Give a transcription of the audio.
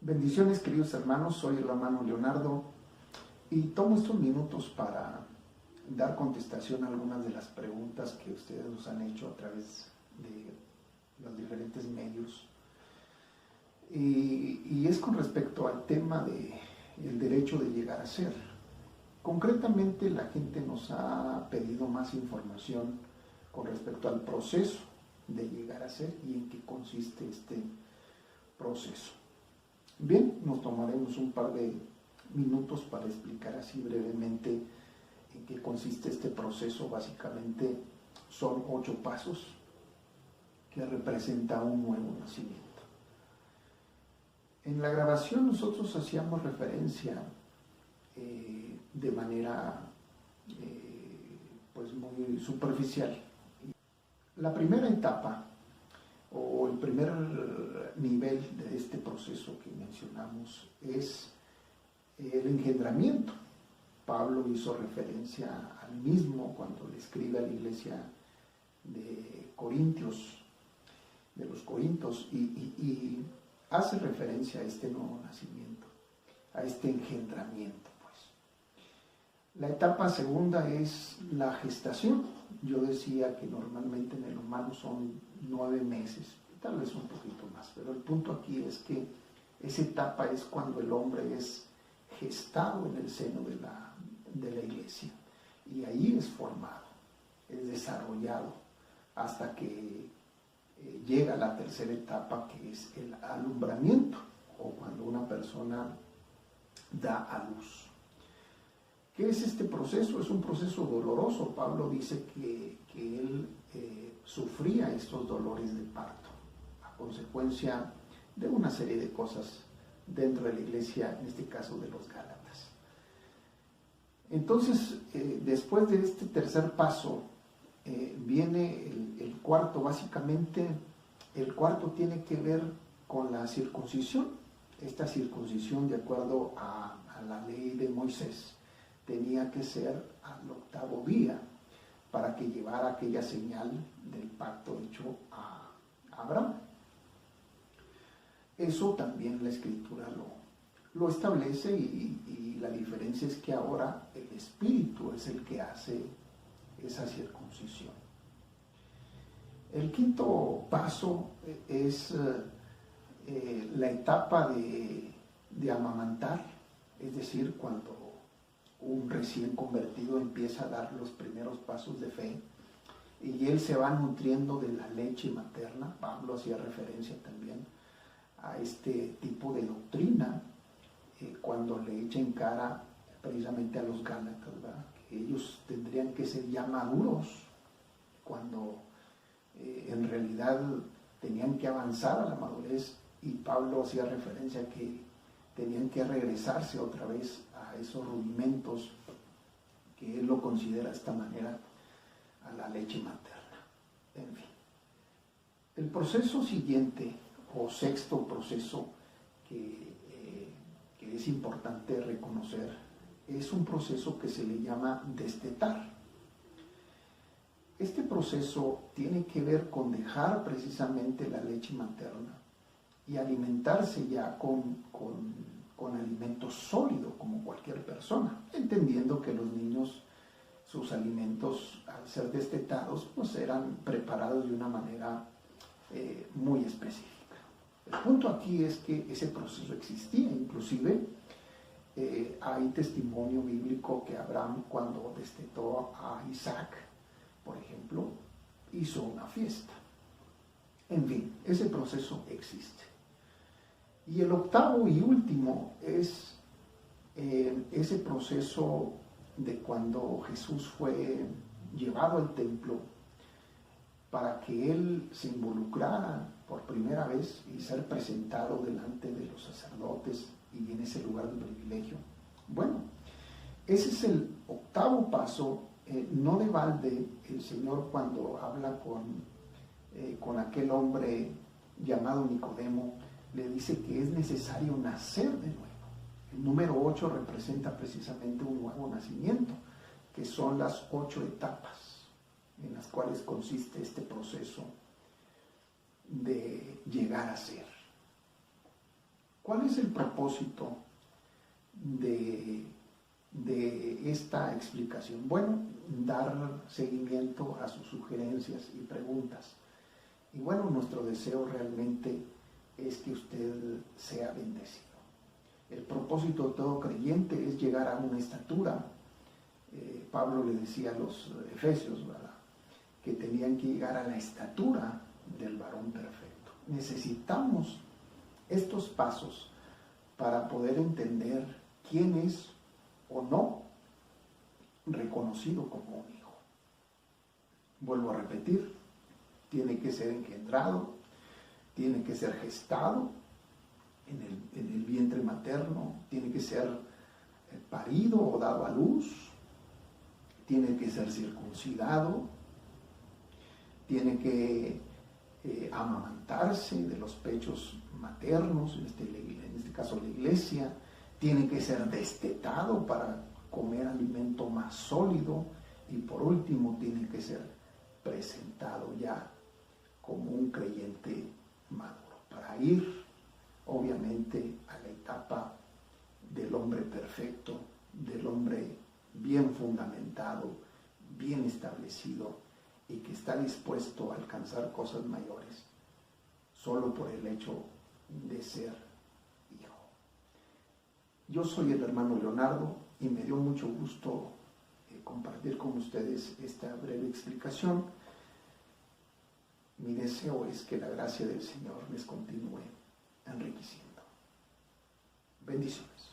Bendiciones, queridos hermanos, soy el hermano Leonardo y tomo estos minutos para dar contestación a algunas de las preguntas que ustedes nos han hecho a través de los diferentes medios. Y es con respecto al tema del derecho de llegar a ser. Concretamente, la gente nos ha pedido más información con respecto al proceso de llegar a ser y en qué consiste este proceso. Bien, nos tomaremos un par de minutos para explicar así brevemente en qué consiste este proceso. Básicamente son 8 pasos que representan un nuevo nacimiento. En la grabación nosotros hacíamos referencia de manera pues muy superficial. La primera etapa o el primer nivel de este proceso que mencionamos es el engendramiento. Pablo hizo referencia al mismo cuando le escribe a la iglesia de los Corintios, y hace referencia a este nuevo nacimiento, a este engendramiento. La etapa segunda es la gestación. Yo decía que normalmente en el humano son 9 meses, tal vez un poquito más, pero el punto aquí es que esa etapa es cuando el hombre es gestado en el seno de la iglesia, y ahí es formado, es desarrollado, hasta que llega la tercera etapa, que es el alumbramiento, o cuando una persona da a luz. ¿Qué es este proceso? Es un proceso doloroso. Pablo dice que él sufría estos dolores de parto a consecuencia de una serie de cosas dentro de la iglesia, en este caso de los Gálatas. Entonces, después de este tercer paso, viene el cuarto. Básicamente, el cuarto tiene que ver con la circuncisión. Esta circuncisión, de acuerdo a la ley de Moisés, tenía que ser al 8º día para que llevara aquella señal del pacto hecho a Abraham. Eso también la Escritura lo establece, y la diferencia es que ahora el Espíritu es el que hace esa circuncisión. El quinto paso es la etapa de amamantar, es decir, cuando un recién convertido empieza a dar los primeros pasos de fe y él se va nutriendo de la leche materna. Pablo hacía referencia también a este tipo de doctrina cuando le echa en cara precisamente a los Gálatas, ¿verdad? Que ellos tendrían que ser ya maduros, cuando en realidad tenían que avanzar a la madurez, y Pablo hacía referencia a que tenían que regresarse otra vez a esos rudimentos, que él lo considera de esta manera, a la leche materna. En fin, el proceso siguiente, o sexto proceso que es importante reconocer, es un proceso que se le llama destetar. Este proceso tiene que ver con dejar precisamente la leche materna y alimentarse ya con alimento sólido, como cualquier persona, entendiendo que los niños, sus alimentos, al ser destetados, pues eran preparados de una manera muy específica. El punto aquí es que ese proceso existía. Inclusive hay testimonio bíblico que Abraham, cuando destetó a Isaac, por ejemplo, hizo una fiesta. En fin, ese proceso existe. Y el octavo y último es ese proceso de cuando Jesús fue llevado al templo para que él se involucrara por primera vez y ser presentado delante de los sacerdotes y en ese lugar de privilegio. Bueno, ese es el octavo paso. No de balde el Señor, cuando habla con aquel hombre llamado Nicodemo, le dice que es necesario nacer de nuevo. El número 8 representa precisamente un nuevo nacimiento, que son las 8 etapas en las cuales consiste este proceso de llegar a ser. ¿Cuál es el propósito de esta explicación? Bueno, dar seguimiento a sus sugerencias y preguntas. Y bueno, nuestro deseo realmente es que usted sea bendecido. El propósito de todo creyente es llegar a una estatura. Pablo le decía a los efesios, ¿verdad?, que tenían que llegar a la estatura del varón perfecto. Necesitamos estos pasos para poder entender quién es o no reconocido como un hijo. Vuelvo a repetir, tiene que ser engendrado, tiene que ser gestado en el vientre materno, tiene que ser parido o dado a luz, tiene que ser circuncidado, tiene que amamantarse de los pechos maternos, en este caso la iglesia, tiene que ser destetado para comer alimento más sólido y por último tiene que ser presentado ya como un creyente maduro para ir obviamente a la etapa del hombre perfecto, del hombre bien fundamentado, bien establecido y que está dispuesto a alcanzar cosas mayores solo por el hecho de ser hijo. Yo soy el hermano Leonardo y me dio mucho gusto compartir con ustedes esta breve explicación. Mi deseo es que la gracia del Señor les continúe enriqueciendo. Bendiciones.